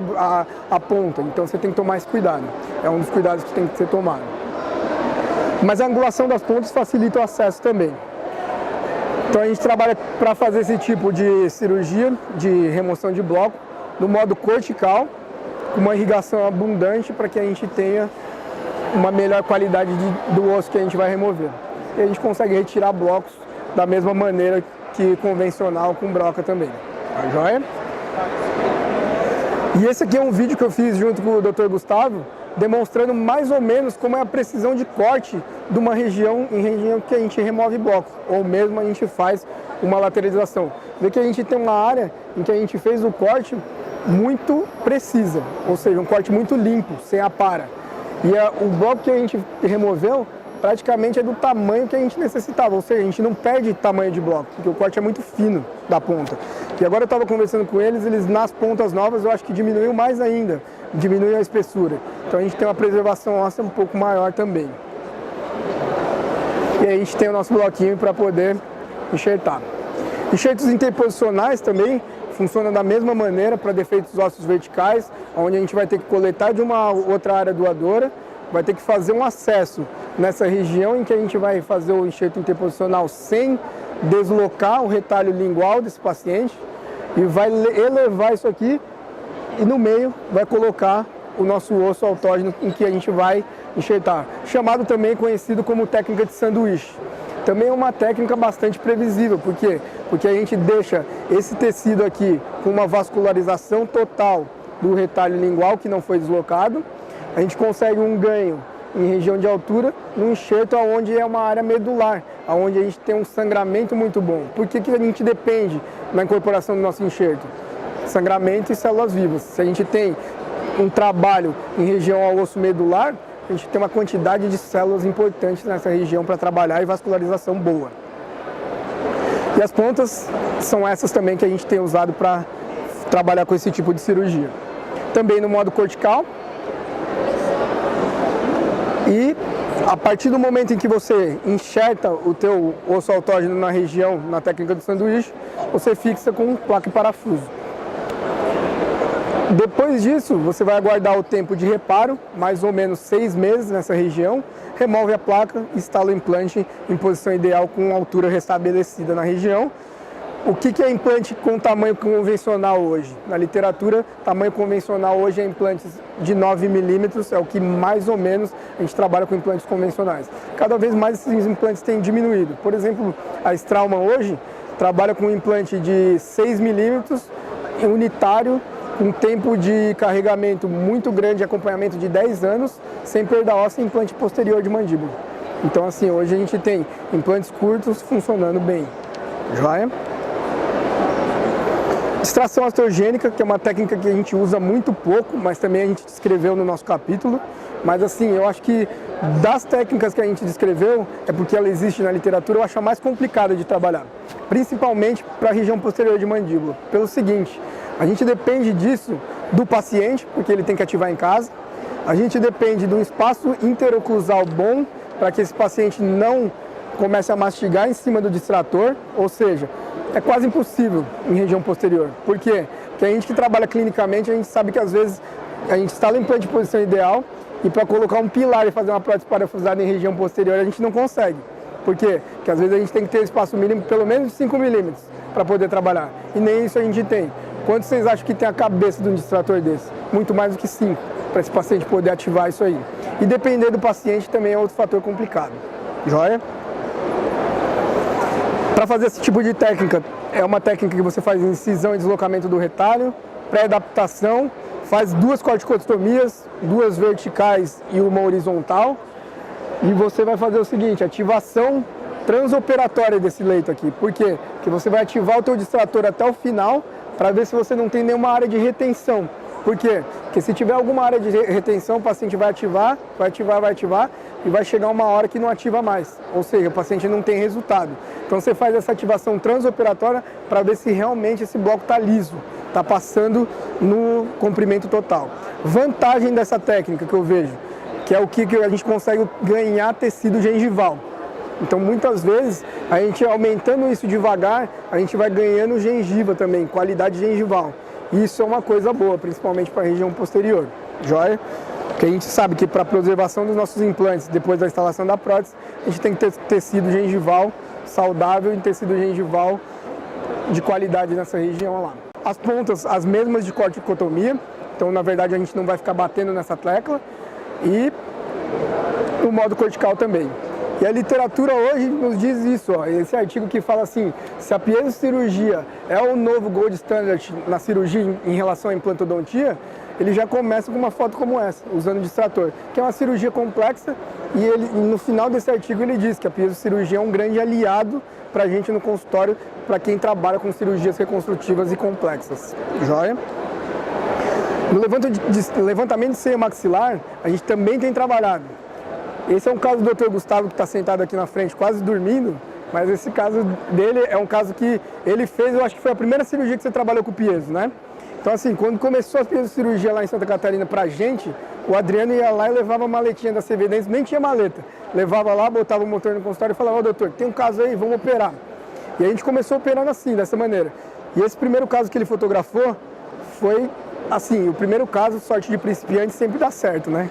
Speaker 1: a ponta. Então você tem que tomar esse cuidado. É um dos cuidados que tem que ser tomado. Mas a angulação das pontas facilita o acesso também. Então a gente trabalha para fazer esse tipo de cirurgia, de remoção de bloco, no modo cortical, com uma irrigação abundante para que a gente tenha uma melhor qualidade do osso que a gente vai remover. E a gente consegue retirar blocos da mesma maneira que convencional com broca também. Tá joia? E esse aqui é um vídeo que eu fiz junto com o Dr. Gustavo, demonstrando mais ou menos como é a precisão de corte de uma região em região que a gente remove bloco, ou mesmo a gente faz uma lateralização. Vê que a gente tem uma área em que a gente fez o corte muito precisa, ou seja, um corte muito limpo, sem apara. E o bloco que a gente removeu praticamente é do tamanho que a gente necessitava, ou seja, a gente não perde tamanho de bloco, porque o corte é muito fino da ponta. E agora eu estava conversando com eles nas pontas novas eu acho que diminuiu mais ainda, diminuiu a espessura. Então a gente tem uma preservação óssea um pouco maior também. E aí a gente tem o nosso bloquinho para poder enxertar. Enxertos interposicionais também funciona da mesma maneira para defeitos ósseos verticais, onde a gente vai ter que coletar de uma outra área doadora, vai ter que fazer um acesso nessa região em que a gente vai fazer o enxerto interposicional sem deslocar o retalho lingual desse paciente e vai elevar isso aqui e no meio vai colocar o nosso osso autógeno em que a gente vai enxertar, chamado também conhecido como técnica de sanduíche. Também é uma técnica bastante previsível, por quê? Porque a gente deixa esse tecido aqui com uma vascularização total do retalho lingual que não foi deslocado, a gente consegue um ganho em região de altura no enxerto onde é uma área medular, onde a gente tem um sangramento muito bom. Por que a gente depende na incorporação do nosso enxerto? Sangramento e células vivas. Se a gente tem um trabalho em região ao osso medular, a gente tem uma quantidade de células importantes nessa região para trabalhar e vascularização boa. E as pontas são essas também que a gente tem usado para trabalhar com esse tipo de cirurgia. Também no modo cortical. E a partir do momento em que você enxerta o teu osso autógeno na região, na técnica do sanduíche, você fixa com placa e parafuso. Depois disso, você vai aguardar o tempo de reparo, mais ou menos 6 meses nessa região, remove a placa, instala o implante em posição ideal com altura restabelecida na região. O que é implante com tamanho convencional hoje? Na literatura, tamanho convencional hoje é implantes de 9 milímetros, é o que mais ou menos a gente trabalha com implantes convencionais. Cada vez mais esses implantes têm diminuído. Por exemplo, a Straumann hoje trabalha com um implante de 6 milímetros unitário, com tempo de carregamento muito grande, acompanhamento de 10 anos, sem perda óssea e implante posterior de mandíbula. Então, assim, hoje a gente tem implantes curtos funcionando bem. Joia? Extração osteogênica, que é uma técnica que a gente usa muito pouco, mas também a gente descreveu no nosso capítulo. Mas assim, eu acho que das técnicas que a gente descreveu, é porque ela existe na literatura, eu acho a mais complicada de trabalhar. Principalmente para a região posterior de mandíbula. Pelo seguinte, a gente depende disso do paciente, porque ele tem que ativar em casa. A gente depende de um espaço interoclusal bom, para que esse paciente não comece a mastigar em cima do distrator, ou seja, é quase impossível em região posterior. Por quê? Porque a gente que trabalha clinicamente, a gente sabe que às vezes a gente instala o implante em posição ideal e para colocar um pilar e fazer uma prótese parafusada em região posterior a gente não consegue. Por quê? Porque às vezes a gente tem que ter espaço mínimo pelo menos de 5 milímetros para poder trabalhar. E nem isso a gente tem. Quanto vocês acham que tem a cabeça de um distrator desse? Muito mais do que 5, para esse paciente poder ativar isso aí. E depender do paciente também é outro fator complicado. Joia? Para fazer esse tipo de técnica, é uma técnica que você faz incisão e deslocamento do retalho, pré-adaptação, faz 2 corticostomias, 2 verticais e uma horizontal. E você vai fazer o seguinte, ativação transoperatória desse leito aqui. Por quê? Porque você vai ativar o teu distrator até o final para ver se você não tem nenhuma área de retenção. Por quê? Porque se tiver alguma área de retenção, o paciente vai ativar e vai chegar uma hora que não ativa mais. Ou seja, o paciente não tem resultado. Então você faz essa ativação transoperatória para ver se realmente esse bloco está liso, está passando no comprimento total. Vantagem dessa técnica que eu vejo, que é o que a gente consegue ganhar tecido gengival. Então muitas vezes a gente aumentando isso devagar, a gente vai ganhando gengiva também, qualidade gengival. Isso é uma coisa boa, principalmente para a região posterior, joia? Porque a gente sabe que para a preservação dos nossos implantes, depois da instalação da prótese, a gente tem que ter tecido gengival saudável e tecido gengival de qualidade nessa região lá. As pontas, as mesmas de corticotomia, então na verdade a gente não vai ficar batendo nessa tecla, e o modo cortical também. E a literatura hoje nos diz isso, ó, esse artigo que fala assim, se a piezocirurgia é o novo gold standard na cirurgia em relação à implantodontia, ele já começa com uma foto como essa, usando o distrator, que é uma cirurgia complexa, e ele, no final desse artigo ele diz que a piezocirurgia é um grande aliado para a gente no consultório, para quem trabalha com cirurgias reconstrutivas e complexas. Joia? No levantamento de ceia maxilar, a gente também tem trabalhado. Esse é um caso do Dr. Gustavo, que está sentado aqui na frente, quase dormindo, mas esse caso dele é um caso que ele fez, eu acho que foi a primeira cirurgia que você trabalhou com o piezo, né? Então assim, quando começou a piezocirurgia lá em Santa Catarina pra gente, o Adriano ia lá e levava a maletinha da CV Dentes, nem tinha maleta. Levava lá, botava o motor no consultório e falava, ó doutor, tem um caso aí, vamos operar. E a gente começou operando assim, dessa maneira. E esse primeiro caso que ele fotografou foi, assim, o primeiro caso, sorte de principiante sempre dá certo, né?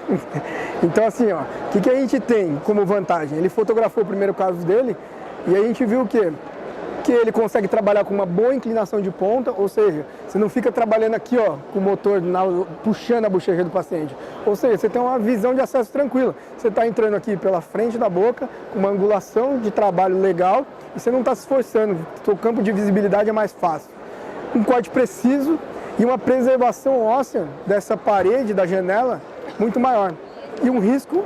Speaker 1: Então, assim, ó, o que a gente tem como vantagem? Ele fotografou o primeiro caso dele e a gente viu o quê? Que ele consegue trabalhar com uma boa inclinação de ponta, ou seja, você não fica trabalhando aqui, ó, com o motor puxando a bochecha do paciente. Ou seja, você tem uma visão de acesso tranquila. Você está entrando aqui pela frente da boca, com uma angulação de trabalho legal, e você não está se esforçando, o seu campo de visibilidade é mais fácil. Um corte preciso e uma preservação óssea dessa parede da janela muito maior. E um risco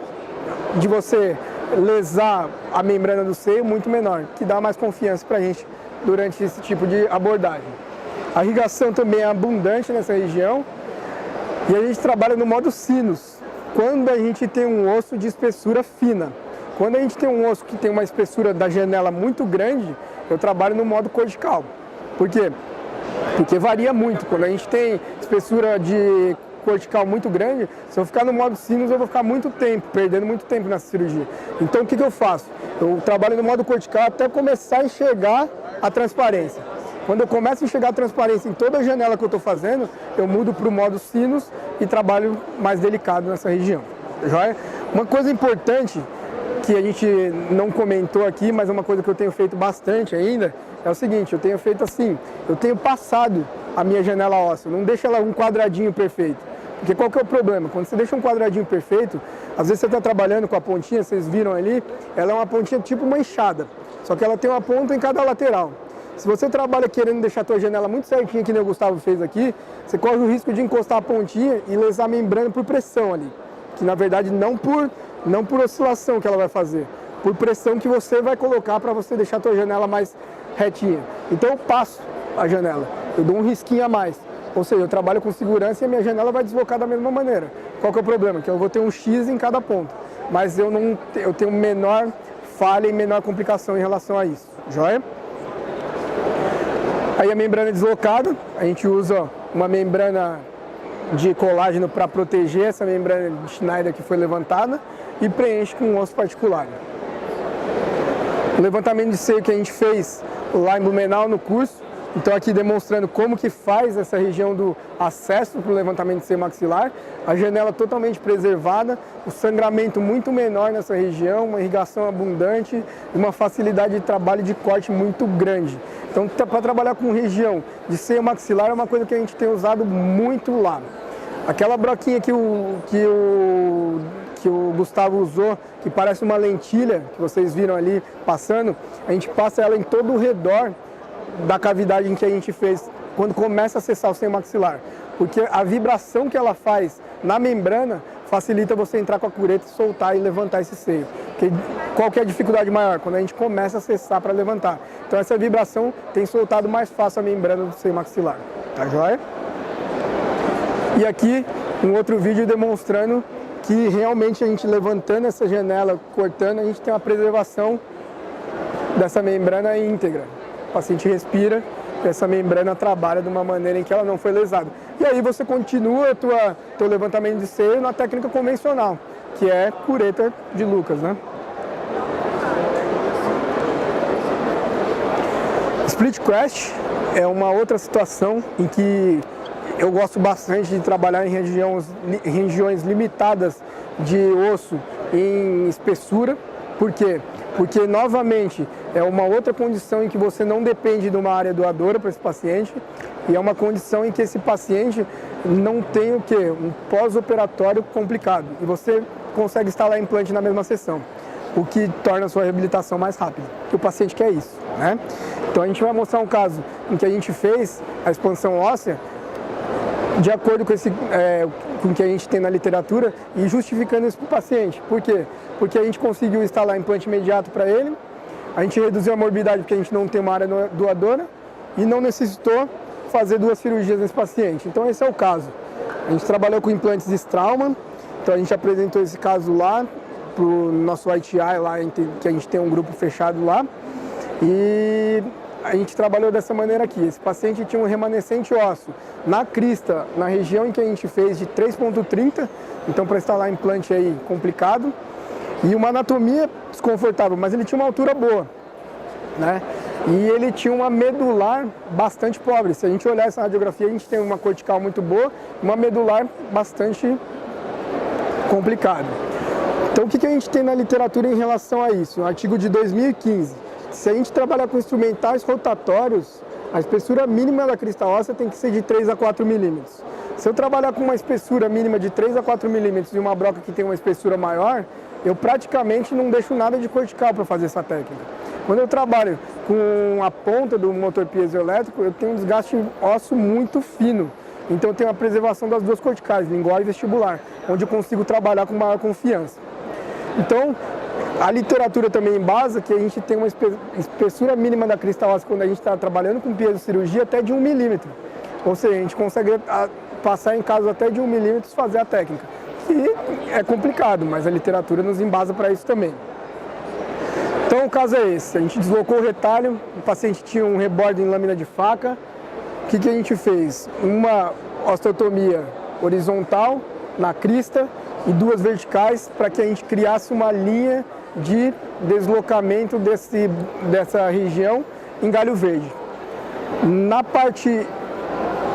Speaker 1: de você lesar a membrana do seio muito menor, que dá mais confiança para a gente durante esse tipo de abordagem. A irrigação também é abundante nessa região e a gente trabalha no modo sinus, quando a gente tem um osso de espessura fina. Quando a gente tem um osso que tem uma espessura da janela muito grande, eu trabalho no modo cortical. Por quê? Porque varia muito. Quando a gente tem espessura de cortical muito grande, se eu ficar no modo sinus, eu vou ficar muito tempo, perdendo muito tempo nessa cirurgia. Então, o que eu faço? Eu trabalho no modo cortical até começar a enxergar a transparência. Quando eu começo a enxergar a transparência em toda a janela que eu estou fazendo, eu mudo para o modo sinus e trabalho mais delicado nessa região. Joia? Uma coisa importante que a gente não comentou aqui, mas é uma coisa que eu tenho feito bastante ainda, é o seguinte, eu tenho feito assim, eu tenho passado a minha janela óssea, não deixo ela um quadradinho perfeito. Porque qual que é o problema? Quando você deixa um quadradinho perfeito, às vezes você está trabalhando com a pontinha, vocês viram ali, ela é uma pontinha tipo uma enxada, só que ela tem uma ponta em cada lateral. Se você trabalha querendo deixar a tua janela muito certinha, que nem o Gustavo fez aqui, você corre o risco de encostar a pontinha e lesar a membrana por pressão ali. Que na verdade não por oscilação que ela vai fazer, por pressão que você vai colocar para você deixar a tua janela mais retinha. Então eu passo a janela, eu dou um risquinho a mais. Ou seja, eu trabalho com segurança e a minha janela vai deslocar da mesma maneira. Qual que é o problema? Que eu vou ter um X em cada ponto, mas eu tenho menor falha e menor complicação em relação a isso. Joia? Aí a membrana deslocada, a gente usa uma membrana de colágeno para proteger essa membrana de Schneider que foi levantada e preenche com um osso particular. O levantamento de seio que a gente fez lá em Blumenau no curso, então aqui demonstrando como que faz essa região do acesso para o levantamento de seio maxilar, a janela totalmente preservada, o sangramento muito menor nessa região, uma irrigação abundante e uma facilidade de trabalho de corte muito grande. Então, para trabalhar com região de seio maxilar é uma coisa que a gente tem usado muito lá. Aquela broquinha que o Gustavo usou, que parece uma lentilha, que vocês viram ali passando, a gente passa ela em todo o redor da cavidade em que a gente fez, quando começa a acessar o seio maxilar. Porque a vibração que ela faz na membrana facilita você entrar com a cureta e soltar e levantar esse seio. Porque qual que é a dificuldade maior? Quando a gente começa a acessar para levantar. Então essa vibração tem soltado mais fácil a membrana do seio maxilar. Tá joia? E aqui um outro vídeo demonstrando que realmente a gente levantando essa janela, cortando, a gente tem uma preservação dessa membrana íntegra. O paciente respira e essa membrana trabalha de uma maneira em que ela não foi lesada. E aí você continua teu levantamento de seio na técnica convencional, que é cureta de Lucas, né? Split crest é uma outra situação em que eu gosto bastante de trabalhar em regiões limitadas de osso em espessura. Por quê? Porque, novamente, é uma outra condição em que você não depende de uma área doadora para esse paciente e é uma condição em que esse paciente não tem o quê? Um pós-operatório complicado e você consegue instalar implante na mesma sessão, o que torna a sua reabilitação mais rápida, que o paciente quer isso, né? Então a gente vai mostrar um caso em que a gente fez a expansão óssea de acordo com o que a gente tem na literatura e justificando isso para o paciente. Por quê? Porque a gente conseguiu instalar implante imediato para ele, a gente reduziu a morbidade porque a gente não tem uma área doadora e não necessitou fazer 2 cirurgias nesse paciente. Então esse é o caso. A gente trabalhou com implantes de Straumann, então a gente apresentou esse caso lá para o nosso ITI, lá, que a gente tem um grupo fechado lá, e a gente trabalhou dessa maneira aqui. Esse paciente tinha um remanescente ósseo na crista, na região em que a gente fez de 3,30, então para instalar implante aí complicado, e uma anatomia desconfortável, mas ele tinha uma altura boa, né? e ele tinha uma medular bastante pobre. Se a gente olhar essa radiografia, a gente tem uma cortical muito boa, uma medular bastante complicada. Então o que a gente tem na literatura em relação a isso? Um artigo de 2015. Se a gente trabalhar com instrumentais rotatórios, a espessura mínima da crista óssea tem que ser de 3 a 4 milímetros. Se eu trabalhar com uma espessura mínima de 3 a 4 milímetros e uma broca que tem uma espessura maior, eu praticamente não deixo nada de cortical para fazer essa técnica. Quando eu trabalho com a ponta do motor piezoelétrico, eu tenho um desgaste ósseo muito fino. Então eu tenho a preservação das duas corticais, lingual e vestibular, onde eu consigo trabalhar com maior confiança. Então, a literatura também embasa que a gente tem uma espessura mínima da crista óssea quando a gente está trabalhando com piezocirurgia até de 1 milímetro. Ou seja, a gente consegue passar em casos até de 1 milímetro fazer a técnica. E é complicado, mas a literatura nos embasa para isso também. Então o caso é esse, a gente deslocou o retalho, o paciente tinha um rebordo em lâmina de faca. O que a gente fez? Uma osteotomia horizontal na crista e 2 verticais para que a gente criasse uma linha de deslocamento dessa região em galho verde. Na parte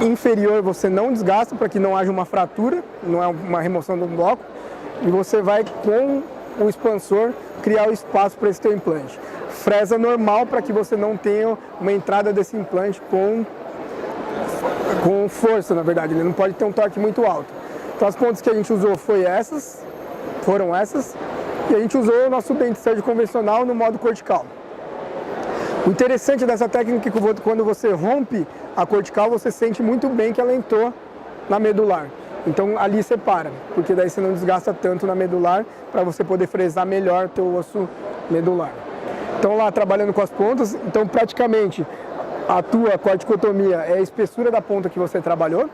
Speaker 1: inferior você não desgasta para que não haja uma fratura, não é uma remoção do bloco, e você vai com o expansor criar o espaço para esse teu implante. Fresa normal para que você não tenha uma entrada desse implante com força, na verdade, ele não pode ter um torque muito alto. Então as pontas que a gente usou foram essas, e a gente usou o nosso dente surge convencional no modo cortical. O interessante dessa técnica é que quando você rompe a cortical, você sente muito bem que ela entrou na medular. Então ali você para, porque daí você não desgasta tanto na medular para você poder fresar melhor teu osso medular. Então lá trabalhando com as pontas, então praticamente a tua corticotomia é a espessura da ponta que você trabalhou.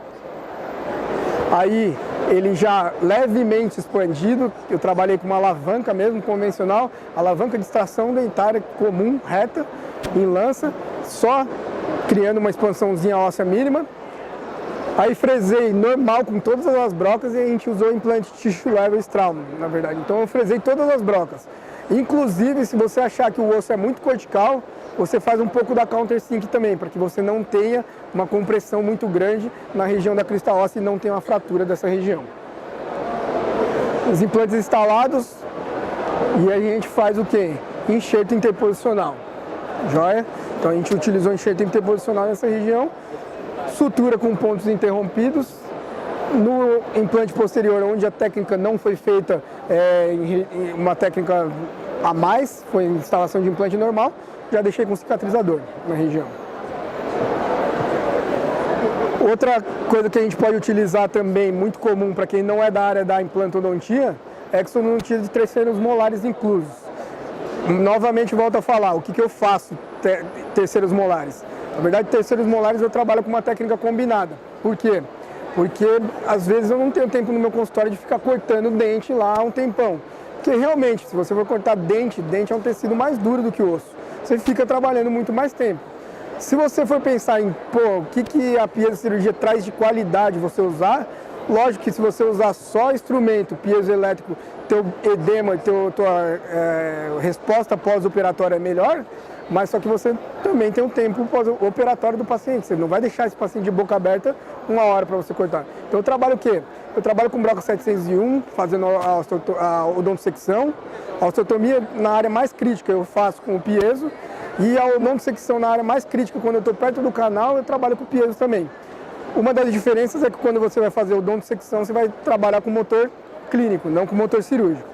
Speaker 1: Aí ele já levemente expandido, eu trabalhei com uma alavanca mesmo, convencional, alavanca de extração dentária comum, reta, em lança, só criando uma expansãozinha óssea mínima. Aí fresei normal com todas as brocas e a gente usou implante tissue level Straumann, na verdade. Então eu fresei todas as brocas. Inclusive, se você achar que o osso é muito cortical, você faz um pouco da countersink também, para que você não tenha uma compressão muito grande na região da crista óssea e não tenha uma fratura dessa região. Os implantes instalados, e a gente faz o quê? Enxerto interposicional. Joia? Então a gente utilizou enxerto interposicional nessa região, sutura com pontos interrompidos. No implante posterior, onde a técnica não foi feita, uma técnica a mais, foi instalação de implante normal, já deixei com cicatrizador na região. Outra coisa que a gente pode utilizar também, muito comum para quem não é da área da implantodontia, é exodontia de terceiros molares inclusos. Novamente volto a falar, o que eu faço terceiros molares? Na verdade, terceiros molares eu trabalho com uma técnica combinada. Por quê? Porque às vezes eu não tenho tempo no meu consultório de ficar cortando dente lá há um tempão. Porque realmente, se você for cortar dente é um tecido mais duro do que o osso. Você fica trabalhando muito mais tempo. Se você for pensar em, o que a piezocirurgia traz de qualidade você usar, lógico que se você usar só instrumento piezoelétrico, teu edema, tua resposta pós-operatória é melhor, mas só que você também tem um tempo pós-operatório do paciente. Você não vai deixar esse paciente de boca aberta 1 hora para você cortar. Então eu trabalho o quê? Eu trabalho com broca 701, fazendo a odontosecção. A osteotomia na área mais crítica eu faço com o piezo. E a odontosecção na área mais crítica, quando eu estou perto do canal, eu trabalho com o piezo também. Uma das diferenças é que quando você vai fazer odontosecção, você vai trabalhar com motor clínico, não com motor cirúrgico.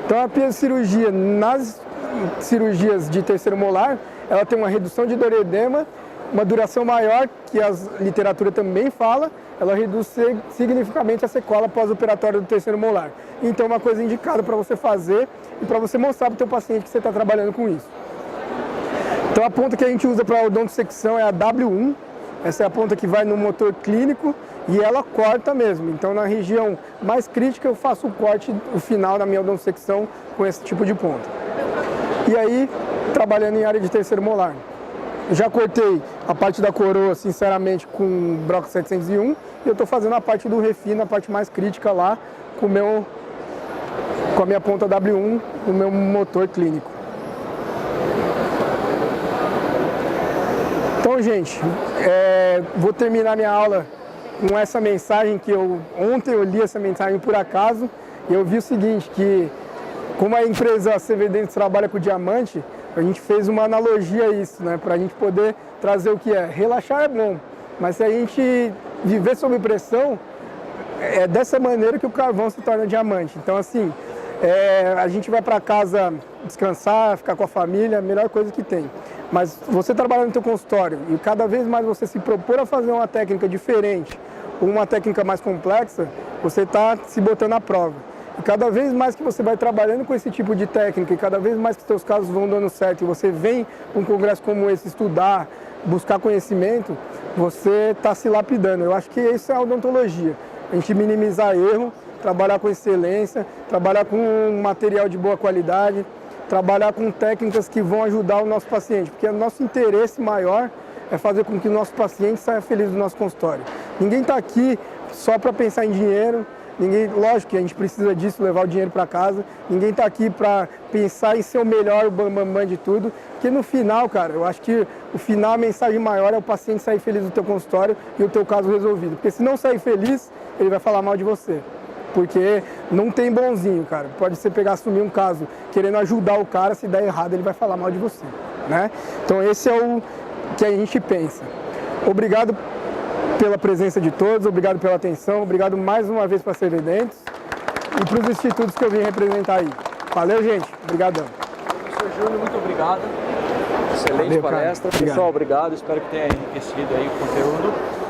Speaker 1: Então a piezocirurgia nas cirurgias de terceiro molar, ela tem uma redução de dor e edema, uma duração maior, que a literatura também fala, ela reduz significativamente a sequela pós-operatória do terceiro molar. Então é uma coisa indicada para você fazer e para você mostrar para o teu paciente que você está trabalhando com isso. Então a ponta que a gente usa para a odontosecção é a W1, essa é a ponta que vai no motor clínico e ela corta mesmo. Então na região mais crítica eu faço o corte, o final da minha odontosecção com esse tipo de ponta. E aí, trabalhando em área de terceiro molar. Já cortei a parte da coroa, sinceramente, com broca 701 e eu estou fazendo a parte do refino, a parte mais crítica lá, com a minha ponta W1, no meu motor clínico. Então, gente, vou terminar minha aula com essa mensagem que ontem eu li essa mensagem por acaso e eu vi o seguinte, que como a empresa CV Dentes trabalha com diamante, a gente fez uma analogia a isso, né? Para a gente poder trazer o que é. Relaxar é bom, mas se a gente viver sob pressão, é dessa maneira que o carvão se torna diamante. Então, assim, a gente vai para casa descansar, ficar com a família, a melhor coisa que tem. Mas você trabalhar no seu consultório e cada vez mais você se propor a fazer uma técnica diferente, ou uma técnica mais complexa, você está se botando à prova. E cada vez mais que você vai trabalhando com esse tipo de técnica e cada vez mais que seus casos vão dando certo e você vem para um congresso como esse estudar, buscar conhecimento, você está se lapidando. Eu acho que isso é a odontologia. A gente minimizar erro, trabalhar com excelência, trabalhar com um material de boa qualidade, trabalhar com técnicas que vão ajudar o nosso paciente, porque o nosso interesse maior é fazer com que o nosso paciente saia feliz do nosso consultório. Ninguém está aqui só para pensar em dinheiro, lógico que a gente precisa disso, levar o dinheiro para casa, ninguém está aqui para pensar em ser o melhor, o bambambam de tudo, porque no final, cara, eu acho que o final, a mensagem maior é o paciente sair feliz do teu consultório e o teu caso resolvido, porque se não sair feliz, ele vai falar mal de você. Porque não tem bonzinho, cara. Pode você pegar, assumir um caso querendo ajudar o cara, se der errado ele vai falar mal de você, né? Então esse é o que a gente pensa. Obrigado pela presença de todos, obrigado pela atenção, obrigado mais uma vez para a CV Dentes e para os institutos que eu vim representar aí. Valeu, gente. Obrigadão.
Speaker 2: Professor Júlio, muito obrigado. Excelente palestra. Pessoal, obrigado. Espero que tenha enriquecido aí o conteúdo.